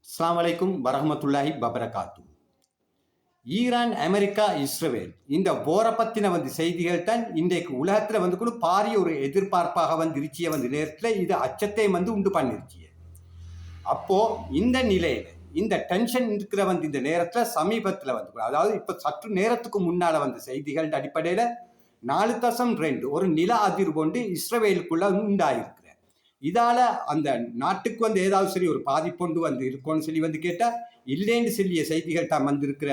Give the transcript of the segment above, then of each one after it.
அஸ்ஸலாமு அலைக்கும் வரஹ்மத்துல்லாஹி வபரகாத்து. ஈரான், அமெரிக்கா, இஸ்ரேல் இந்த போரை பற்றின செய்திகள் தான் இன்றைக்கு உலகத்தில் கூட பாரிய ஒரு எதிர்பார்ப்பாக இருச்சிய நேரத்தில் இது அச்சத்தை உண்டு பண்ணிருச்சு. அப்போ இந்த நிலையில இந்த டென்ஷன் இருக்கிற இந்த நேரத்தில் சமீபத்தில் அதாவது இப்போ சற்று நேரத்துக்கு முன்னால் செய்திகள் அடிப்படையில் 4.2 ஒரு நில அதிர்வு கொண்டு இஸ்ரேலுக்குள்ள உண்டாயிருக்கு. இதால அந்த நாட்டுக்கு ஏதாவது சரி ஒரு பாதிப்பொண்டு இருக்கும்னு சொல்லி கேட்டால் இல்லைன்னு சொல்லிய செய்திகள் தான் வந்திருக்கிற.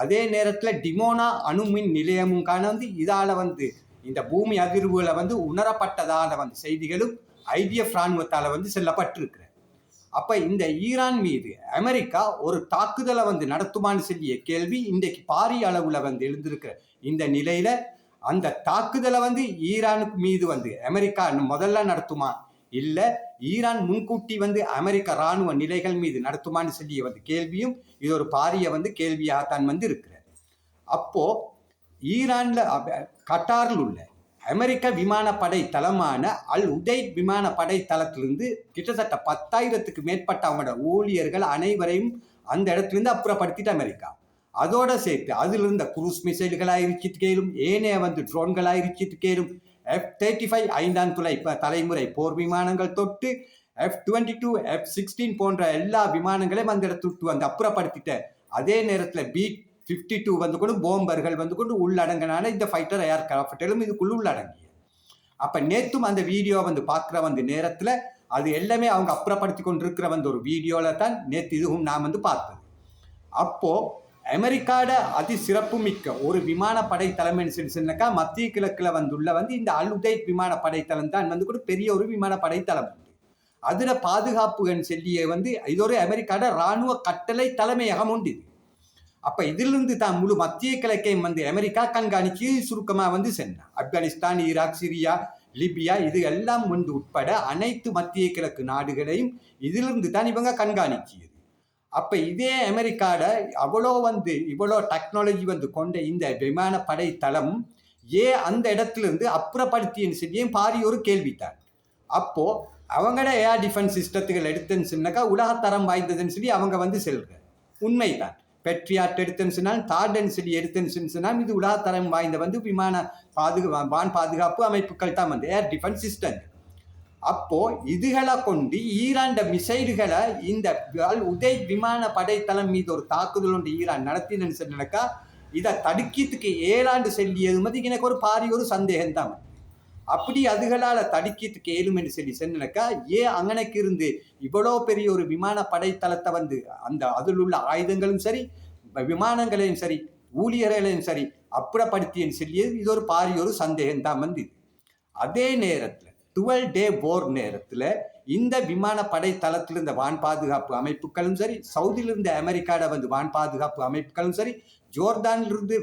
அதே நேரத்தில் டிமோனா அணுமின் நிலையமும் காண இதால இந்த பூமி அதிர்வுகளை உணரப்பட்டதால செய்திகளும் ஐடிஎஃப் இராணுவத்தால் செல்லப்பட்டிருக்கிற. அப்ப இந்த ஈரான் மீது அமெரிக்கா ஒரு தாக்குதலை நடத்துமான்னு சொல்லிய கேள்வி இன்றைக்கு பாரிய அளவுல எழுந்திருக்கிற. இந்த நிலையில அந்த தாக்குதலை ஈரானுக்கு மீது அமெரிக்கா முதல்ல நடத்துமா இல்ல ஈரான் முன்கூட்டி அமெரிக்க இராணுவ நிலைகள் மீது நடத்துமான்னு சொல்லிய கேள்வியும் இது ஒரு பாரிய கேள்வியாகத்தான் இருக்கிற. அப்போ ஈரான்ல கட்டாரில் உள்ள அமெரிக்க விமானப்படை தளமான அல் உதைத் விமானப்படை தளத்திலிருந்து கிட்டத்தட்ட 10,000க்கு மேற்பட்ட அவங்களோட ஊழியர்கள் அனைவரையும் அந்த இடத்திலிருந்து அப்புறப்படுத்திட்டு அமெரிக்கா அதோட சேர்த்து அதில் இருந்த குரூஸ் மிசைல்களாக இருச்சிட்டு கேளும், ஏனைய ட்ரோன்களாக இருச்சிட்டு கேளும், F-35 5ஆம் தலைமுறை போர் விமானங்கள் தொட்டு F-22 F-16 போன்ற எல்லா விமானங்களையும் அந்த இடத்துக்கு அப்புறப்படுத்திட்ட. அதே நேரத்தில் B-52 கொண்டு போம்பர்கள் கொண்டு உள்ளடங்கினான இந்த ஃபைட்டர் ஏர்கிராஃப்டும் இதுக்குள்ள உள்ளடங்கிய. அப்ப நேத்தும் அந்த வீடியோ பார்க்குற நேரத்தில் அது எல்லாமே அவங்க அப்புறப்படுத்தி கொண்டிருக்கிற ஒரு வீடியோல தான் நேற்று இதுவும் நான் பார்த்தது. அப்போ அமெரிக்காட அதி சிறப்பு மிக்க ஒரு விமானப்படை தளம்னு சொன்னாக்கா மத்திய கிழக்குல உள்ள இந்த அல் உதைத் விமானப்படை தளம் தான் கூட பெரிய ஒரு விமானப்படை தளம். அதுல பாதுகாப்புன்னு சொல்லிய இது ஒரு அமெரிக்காட இராணுவ கட்டளை தலைமையகம் உண்டு. அப்ப இதிலிருந்து தான் முழு மத்திய கிழக்கையும் அமெரிக்கா கண்காணிச்சு சுருக்கமா சென்னா ஆப்கானிஸ்தான், ஈராக், சிரியா, லிபியா இது எல்லாம் உட்பட அனைத்து மத்திய கிழக்கு நாடுகளையும் இதிலிருந்து தான் இவங்க கண்காணிச்சியது. அப்ப இதே அமெரிக்காட அவ்வளோ இவ்வளோ டெக்னாலஜி கொண்ட இந்த விமானப்படை தளம் அந்த இடத்திலிருந்து அப்புறப்படுத்தின்னு சொல்லியும் பாரிய ஒரு கேள்வித்தான். அப்போ அவங்களோட ஏர் டிஃபென்ஸ் சிஸ்டத்துகள் எடுத்துன்னு சொன்னாக்கா உலகத்தரம் வாய்ந்ததுன்னு சொல்லி அவங்க செல்ற உண்மைதான். பெட்ரியாட் எடுத்துன்னு சொன்னால், தார்டன் சொல்லி எடுத்துன்னு சொன்னால் இது உலகத்தரம் வாய்ந்த விமான வான் பாதுகாப்பு அமைப்புகள் தான் ஏர் டிஃபென்ஸ் சிஸ்டம். அப்போ இதுகளை கொண்டு ஈரான் மிசைல்களை இந்த உதைத் விமான படைத்தளம் மீது ஒரு தாக்குதல் ஒன்று ஈரான் நடத்தினு சொன்னாக்கா இதை தடுக்கிறதுக்கு ஏழாண்டு செல்லியது எனக்கு ஒரு பாரிய ஒரு சந்தேகம் தான். அப்படி அதுகளால் தடுக்கிறதுக்கு ஏழுமென்று சொல்லி சொன்னாக்கா அங்கனைக்கு இருந்து இவ்வளோ பெரிய ஒரு விமான படைத்தளத்தை அந்த அதில் உள்ள ஆயுதங்களும் சரி, விமானங்களையும் சரி, ஊழியர்களையும் சரி அப்புறப்படுத்தியன்னு சொல்லியது இது ஒரு பாரிய ஒரு சந்தேகம் தான் அதே நேரத்தில் 12 டே போர் நேரத்தில் இந்த விமானப்படை தளத்தில் இருந்த வான் பாதுகாப்பு அமைப்புகளும் சரி, சவுதியிலிருந்து அமெரிக்காட வான் பாதுகாப்பு அமைப்புகளும் சரி, ஜோர்தானிலிருந்து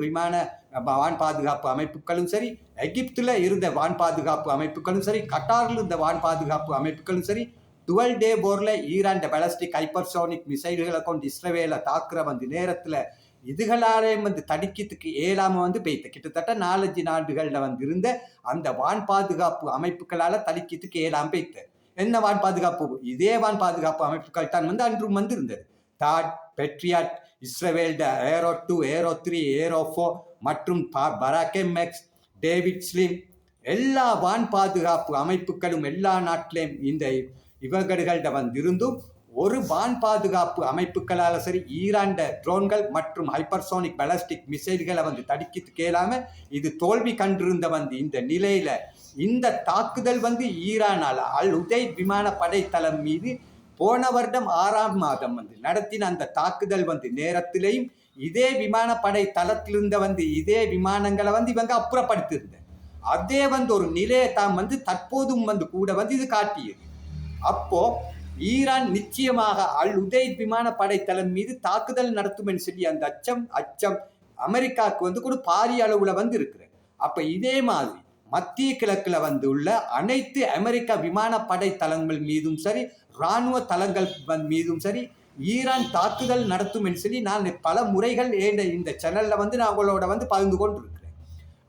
வான் பாதுகாப்பு அமைப்புகளும் சரி, எகிப்தில் இருந்த வான் பாதுகாப்பு அமைப்புகளும் சரி, கட்டாரில் இருந்த வான் பாதுகாப்பு அமைப்புகளும் சரி 12 டே போரில் ஈரான் பாலிஸ்டிக் ஹைப்பர்சோனிக் மிசைல்களை கொண்டு இஸ்ரேலை தாக்குற நேரத்தில் இதுகளாலே தடுக்கிறதுக்கு ஏழாம பெய்த கிட்டத்தட்ட 4-5 நாடுகளில் இருந்த அந்த வான் பாதுகாப்பு அமைப்புகளால் தடுக்கிறதுக்கு ஏழாம பெய்த. என்ன வான் பாதுகாப்பு? இதே வான் பாதுகாப்பு அமைப்புகள் தான் அன்றும் இருந்தது. தாட், Patriot, Israel Arrow 2, Arrow 3, Arrow 4 மற்றும் பராக்கெமெக்ஸ், டேவிட் ஸ்லிம் எல்லா வான் பாதுகாப்பு அமைப்புகளும் எல்லா நாட்டிலையும் இந்த இவர்களிடம் இருந்தும் ஒரு வான் பாதுகாப்பு அமைப்புகளால் சரி ஈரான் ட்ரோன்கள் மற்றும் ஹைப்பர்சோனிக் பாலிஸ்டிக் மிசைல்களை தடுக்கிறதுக்கு இயலாம இது தோல்வி கண்டிருந்த இந்த நிலையில இந்த தாக்குதல் ஈரானால் அல் உதைத் விமானப்படை தளம் மீது போன வருடம் 6ஆம் மாதம் நடத்தின அந்த தாக்குதல் நேரத்திலையும் இதே விமானப்படை தளத்திலிருந்த இதே விமானங்களை இவங்க அப்புறப்படுத்தியிருந்த அதே ஒரு நிலையை தான் தற்போதும் கூட இது காட்டியது. அப்போ ஈரான் நிச்சயமாக அல் உதைத் விமானப்படை தளம் மீது தாக்குதல் நடத்தும் என்று சொல்லி அந்த அச்சம் அமெரிக்காவுக்கு கூட பாரிய அளவுல இருக்கிற. அப்ப இதே மாதிரி மத்திய கிழக்குல உள்ள அனைத்து அமெரிக்க விமானப்படை தளங்கள் மீதும் சரி, இராணுவ தளங்கள் மீதும் சரி ஈரான் தாக்குதல் நடத்தும் என்று சொல்லி நான் பல முறைகள் இந்த சேனல்ல நான் உங்களோட பகிர்ந்து கொண்டு இருக்கிறேன்.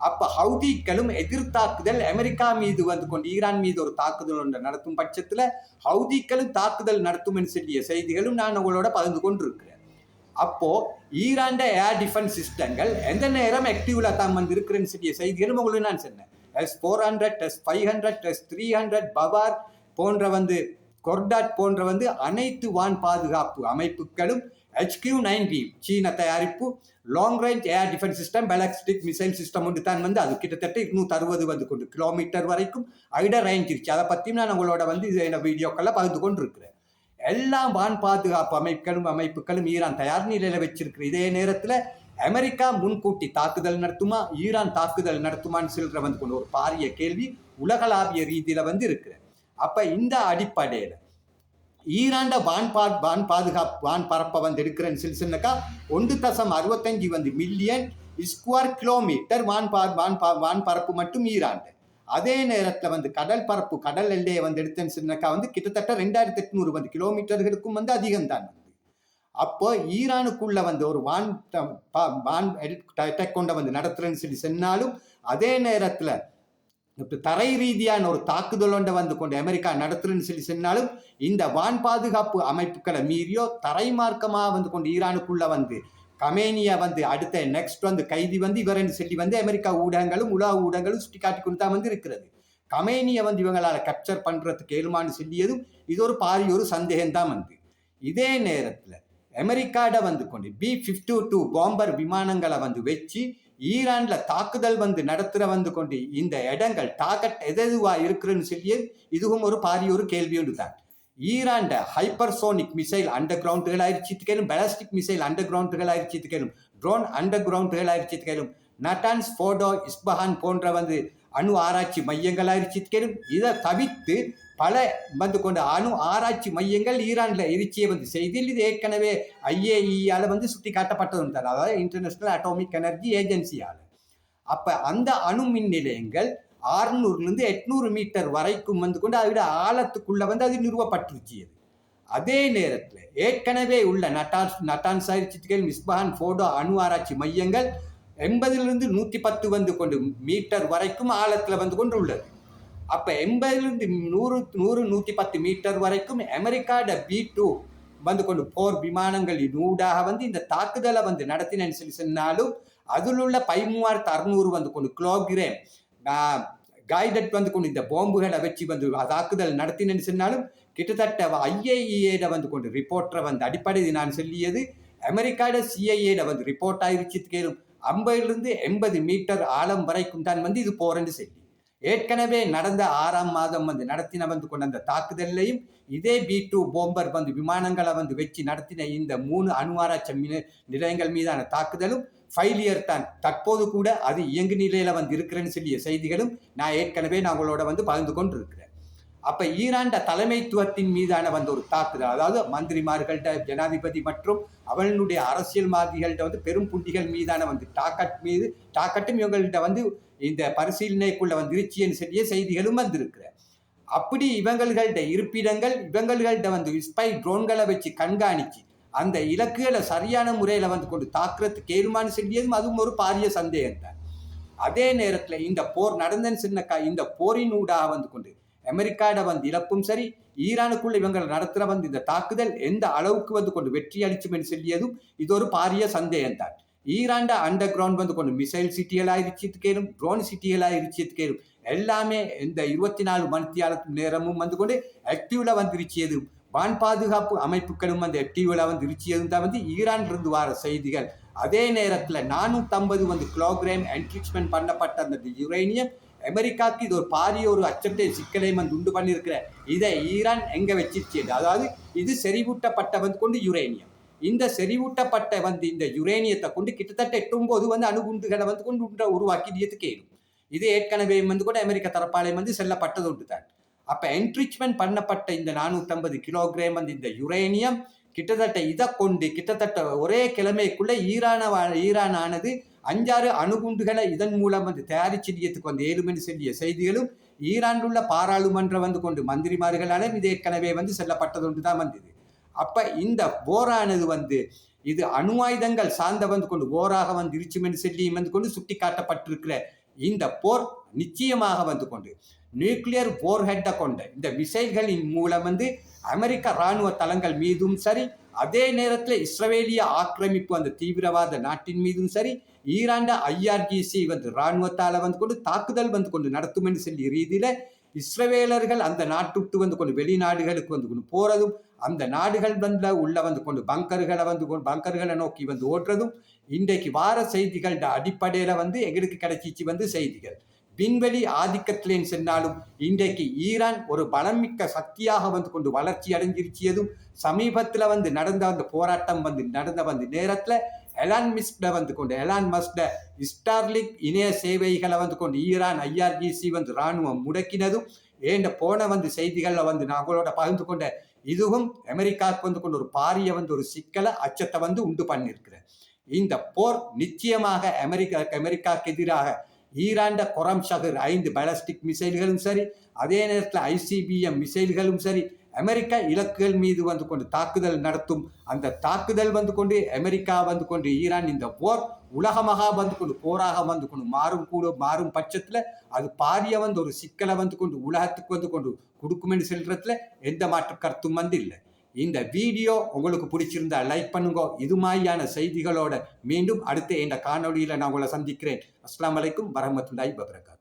அப்ப ஹவுதிகளும் எதிர்த்தாக்குதல் அமெரிக்கா மீது வந்து கொண்டு ஈரான் மீது ஒரு தாக்குதல் ஒன்று நடத்தும் பட்சத்துல ஹவுதிகளும் தாக்குதல் நடத்தும் என்று சொல்லிய செய்திகளும் நான் உங்களோட பகிர்ந்து கொண்டிருக்கிறேன். அப்போ ஈரான் ஏர் டிஃபென்ஸ் சிஸ்டங்கள் எந்த நேரம் ஆக்டிவ்ல தான் வந்து இருக்கிறேன்னு சொல்லிய செய்திகளும் உங்களுக்கு நான் சொன்னேன். S-400, S-500, S-300, பவார் போன்ற வந்து கொர்டாட் போன்ற வந்து அனைத்து வான் பாதுகாப்பு அமைப்புகளும் HQ-9B சீன தயாரிப்பு long range air defence system ballistic missile system ஒன்று தான் வந்து அது கிட்டத்தட்ட 260 வந்து கொண்டு கிலோமீட்டர் வரைக்கும் ஐட ரேஞ்ச் இருந்துச்சு. அதை பற்றியும் நான் உங்களோட வந்து இது வீடியோக்கெல்லாம் பகிர்ந்து கொண்டு இருக்கிறேன். எல்லா வான் பாதுகாப்பு அமைப்புகளும் ஈரான் தயார் நிலையில வச்சிருக்கிற இதே நேரத்தில் அமெரிக்கா முன்கூட்டி தாக்குதல் நடத்துமா ஈரான் தாக்குதல் நடத்துமான்னு சொல்ற வந்து கொண்டு ஒரு பாரிய கேள்வி உலகளாவிய ரீதியில வந்து இருக்கிற. அப்ப இந்த அடிப்படையில ஈராண்ட வான் பரப்பை வந்து எடுக்கிறேன்னு சொல்லி சொன்னாக்கா 1.65 வந்து மில்லியன் ஸ்கொயர் கிலோமீட்டர் வான் பரப்பு மட்டும் ஈராண்ட. அதே நேரத்தில் வந்து கடல் பரப்பு கடல் எல்லையை வந்து எடுத்தேன்னு சொன்னாக்கா வந்து கிட்டத்தட்ட 2800 வந்து கிலோமீட்டர்களுக்கும் வந்து அதிகம் தான். அப்போ ஈரானுக்குள்ள வந்து ஒரு வான் கொண்ட வந்து நடத்துறேன்னு சொல்லி சொன்னாலும் அதே நேரத்தில் தரை ரீதியான ஒரு தாக்குதல் ஒன்றை வந்து கொண்டு அமெரிக்கா நடத்துறேன்னு சொல்லி சொன்னாலும் இந்த வான் பாதுகாப்பு அமைப்புகளை மீறியோ தரை மார்க்கமாக வந்து கொண்டு ஈரானுக்குள்ள வந்து கமேனியா வந்து அடுத்த நெக்ஸ்ட் வந்து கைதி வந்து இவரன்னு சொல்லி வந்து அமெரிக்கா ஊடகங்களும் உலக ஊடகங்களும் சுட்டி காட்டி கொண்டு தான் வந்து இருக்கிறது. கமேனியை வந்து இவங்களால் கேப்சர் பண்றதுக்கு ஏழுமான்னு சொல்லியதும் இது ஒரு பாரிய ஒரு சந்தேகம்தான் வந்து. இதே நேரத்தில் அமெரிக்காட வந்து கொண்டு B-52 பாம்பர் விமானங்களை வந்து வச்சு ஈரான்ல தாக்குதல் வந்து நடத்துற வந்து கொண்டு இந்த இடங்கள் டார்கெட் எதுவா இருக்குன்னு சொல்லி இதுவும் ஒரு பாரிய ஒரு கேள்வி ஒன்று தான். ஈரான்ட ஹைப்பர்சோனிக் மிசைல் அண்டர் கிரவுண்டுகள் ஆயிடுச்சித்துக்கேலும் பேலஸ்டிக் மிசைல் அண்டர் கிரவுண்டுகள் ஆயிடுச்சித்துக்கேலும் ட்ரோன் அண்டர் கிரவுண்டுகள் ஆயிடுச்சித்துக்கேலும் நட்டான்ஸ் ஃபோர்டோ இஸ்பஹான் போன்ற வந்து அணு ஆராய்ச்சி மையங்கள் ஆயிடுச்சித்துக்கேலும் இதை தவிர்த்து பல வந்து கொண்ட அணு ஆராய்ச்சி மையங்கள் ஈரான்ல இருச்சியை வந்து செய்தியில் இது ஏற்கனவே IAEAல வந்து சுட்டி காட்டப்பட்டது தான், அதாவது இன்டர்நேஷனல் அட்டாமிக் எனர்ஜி ஏஜென்சியால. அப்ப அந்த அணு மின் நிலையங்கள் 600 800 மீட்டர் வரைக்கும் வந்து கொண்டு அதோட ஆழத்துக்குள்ள வந்து அது நிறுவப்பட்டிருச்சு. அதே நேரத்தில் ஏற்கனவே உள்ள நட்டான்ஸ் ஆயிடுச்சித்துக்கேலும் இஸ்பஹான் ஃபோர்டோ அணு ஆராய்ச்சி மையங்கள் 80 110 வந்து கொண்டு மீட்டர் வரைக்கும் ஆழத்துல வந்து கொண்டு உள்ளது. அப்ப 80 110 மீட்டர் வரைக்கும் அமெரிக்காட B-2 வந்து கொண்டு போர் விமானங்களின் ஊடாக வந்து இந்த தாக்குதலை வந்து நடத்தினேன்னு சொல்லி சொன்னாலும் அதில் உள்ள 13600 வந்து கொண்டு கிலோகிராம் கைடட் வந்து கொண்டு இந்த பாம்புகளை வச்சு வந்து தாக்குதல் நடத்தினேன்னு சொன்னாலும் கிட்டத்தட்ட IAEA வந்து கொண்டு ரிப்போர்ட்டரை வந்து அடிப்படையில் நான் சொல்லியது அமெரிக்காட CIA வந்து ரிப்போர்ட் ஆயிடுச்சித்துக்கேலும் 50 80 மீட்டர் ஆழம் வரைக்கும் தான் வந்து இது போறேன்னு சொல்லி ஏற்கனவே நடந்த 6ஆம் மாதம் வந்து நடத்தின வந்து கொண்ட அந்த தாக்குதலையும் இதே B-2 பாம்பர் வந்து விமானங்களை வந்து வச்சு நடத்தின இந்த 3 அணு ஆராய்ச்சி நிலையங்கள் மீதான தாக்குதலும் ஃபெயிலியர் தான். தற்போது கூட அது இயங்கு நிலையில வந்து இருக்கிறேன்னு சொல்லிய செய்திகளும் நான் ஏற்கனவே உங்களோட வந்து பகிர்ந்து கொண்டு இருக்கிறேன். அப்ப ஈரான் தலைமைத்துவத்தின் மீதான வந்து ஒரு தாக்குதல், அதாவது மந்திரிமார்கள்ட்ட ஜனாதிபதி மற்றும் அவர்களுடைய அரசியல்வாதிகள்கிட்ட வந்து பெரும் புள்ளிகள் மீதான வந்து டாக்கட்டும் இவங்கள்ட்ட வந்து இந்த பரிசீலனைக்குள்ள வந்து இருச்சின்னு சொல்லிய செய்திகளும் வந்திருக்கிற. அப்படி இவங்கள்கிட்ட இருப்பிடங்கள் இவங்கள்கிட்ட வந்து ஸ்பை ட்ரோன்களை வச்சு கண்காணிச்சு அந்த இலக்குகளை சரியான முறையில வந்து கொண்டு தாக்குறதுக்கு ஏழுமான்னு சொல்லியதும் அதுவும் ஒரு பாரிய சந்தேகம் தான். அதே நேரத்தில் இந்த போர் நடந்தன்னு சொன்னக்கா இந்த போரின் ஊடாக வந்து கொண்டு அமெரிக்காட வந்து இழப்பும் சரி ஈரானுக்குள்ள இவங்கள் நடத்துற வந்து இந்த தாக்குதல் எந்த அளவுக்கு வந்து கொண்டு வெற்றி அளிச்சும் சொல்லியதும் இது ஒரு பாரிய சந்தேகம் தான். ஈரான்ட அண்டர் கிரவுண்ட் வந்து கொண்டு மிசைல் சிட்டிகளாக இருச்சித்துக்கேலும் ட்ரோன் சிட்டிகளாக இருச்சித்துக்கேலும் எல்லாமே இந்த 24 மணி நேரமும் வந்து கொண்டு ஆக்டிவ்ல வந்துருச்சியதும் வான் பாதுகாப்பு அமைப்புகளும் வந்து ஆக்டிவ்ல வந்து இருச்சியதும் தான் வந்து ஈரான் இருந்து வர செய்திகள். அதே நேரத்தில் 450 வந்து கிலோகிராம் என்ரிச்மெண்ட் பண்ணப்பட்ட அந்த யுரேனியம் அமெரிக்காவுக்கு இது ஒரு பாரிய ஒரு அச்சத்தை சிக்கலையும் வந்து உண்டு பண்ணியிருக்கிற இதை ஈரான் எங்க வச்சிருச்சு, அதாவது இது செறிவூட்டப்பட்ட வந்து கொண்டு யுரேனியம். இந்த செறிவூட்டப்பட்ட வந்து இந்த யுரேனியத்தை கொண்டு கிட்டத்தட்ட 8 வந்து அணுகுண்டுகளை வந்து கொண்டு உருவாக்கியதுக்கு ஏறும். இது ஏற்கனவே வந்து கூட அமெரிக்க தரப்பாளையம் வந்து செல்லப்பட்டது உண்டு தான். அப்ப என்ரிச்மெண்ட் பண்ணப்பட்ட இந்த 450 கிலோகிராம் வந்து இந்த யுரேனியம் கிட்டத்தட்ட இதை கொண்டு கிட்டத்தட்ட ஒரே கிழமைக்குள்ள ஈரானானது 5-6 அணுகுண்டுகளை இதன் மூலம் வந்து தயாரிச்சியத்துக்கு வந்து ஏழுமென்று சொல்லிய செய்திகளும் ஈரான் உள்ள பாராளுமன்றம் வந்து கொண்டு மந்திரிமார்களாலும் இது ஏற்கனவே வந்து செல்லப்பட்டது ஒன்று தான் வந்தது. அப்ப இந்த போரானது வந்து இது அணு ஆயுதங்கள் சார்ந்த வந்து கொண்டு போராக வந்து இருச்சுமென்று சொல்லி வந்து கொண்டு சுட்டி காட்டப்பட்டிருக்கிற இந்த போர் நிச்சயமாக வந்து கொண்டு நியூக்ளியர் போர்ஹெட்டை கொண்ட இந்த மிசைல்களின் மூலம் வந்து அமெரிக்க இராணுவ தளங்கள் மீதும் சரி, அதே நேரத்தில் இஸ்ரவேலிய ஆக்கிரமிப்பு அந்த தீவிரவாத நாட்டின் மீதும் சரி, ஈரான் ஐஆர்ஜிசி வந்து இராணுவத்தால் வந்து கொண்டு தாக்குதல் வந்து கொண்டு நடத்தும் என்று சொல்லி ரீதியில இஸ்ரவேலர்கள் அந்த நாட்டுக்கு வந்து கொண்டு வெளிநாடுகளுக்கு வந்து கொண்டு போறதும், அந்த நாடுகள் வந்து உள்ள வந்து கொண்டு பங்கர்களை நோக்கி வந்து ஓடுறதும் இன்றைக்கு வார செய்திகள் அடிப்படையில வந்து எங்களுக்கு கிடைச்சிச்சு வந்து செய்திகள். விண்வெளி ஆதிக்கத்திலேன்னு சொன்னாலும் இன்றைக்கு ஈரான் ஒரு பலமிக்க சக்தியாக வந்து கொண்டு வளர்ச்சி அடைஞ்சிருச்சியதும் சமீபத்தில் வந்து நடந்த அந்த போராட்டம் வந்து நடந்த வந்து நேரத்தில் எலான் மஸ்ட ஸ்டார்லிங்க் இணைய சேவைகளை வந்து கொண்டு ஈரான் ஐஆர்ஜிசி வந்து இராணுவம் முடக்கினதும் ஏண்ட போன வந்து செய்திகளில் வந்து நான் உங்களோட பகிர்ந்து கொண்ட இதுவும் அமெரிக்காவுக்கு வந்து கொண்டு ஒரு பாரிய வந்து ஒரு சிக்கலை அச்சத்தை வந்து உண்டு பண்ணியிருக்கிறேன். இந்த போர் நிச்சயமாக அமெரிக்காவுக்கு எதிராக ஈரான் கொரம் ஷகர் 5 பாலிஸ்டிக் மிசைல்களும் சரி, அதே நேரத்தில் ஐசிபிஎம் மிசைல்களும் சரி, அமெரிக்கா இலக்குகள் மீது வந்து கொண்டு தாக்குதல் நடத்தும். அந்த தாக்குதல் வந்து கொண்டு அமெரிக்கா வந்து கொண்டு ஈரான் இந்த போர் உலகமாக வந்து கொண்டு போராக வந்து கொண்டு மாறும் பட்சத்தில் அது பாரிய வந்து ஒரு சிக்கலை வந்து கொண்டு உலகத்துக்கு வந்து கொண்டு கொடுக்கும் என்று சொல்றதுல எந்த மாற்று கருத்தும் வந்து இல்லை. இந்த வீடியோ உங்களுக்கு பிடிச்சிருந்தா லைக் பண்ணுங்க. இது மாதிரியான செய்திகளோட மீண்டும் அடுத்த இந்த காணொலியில் நான் உங்களை சந்திக்கிறேன். அஸ்ஸலாமு அலைக்கும் வரஹ்மத்துல்லாஹி வபரகாத்துஹு.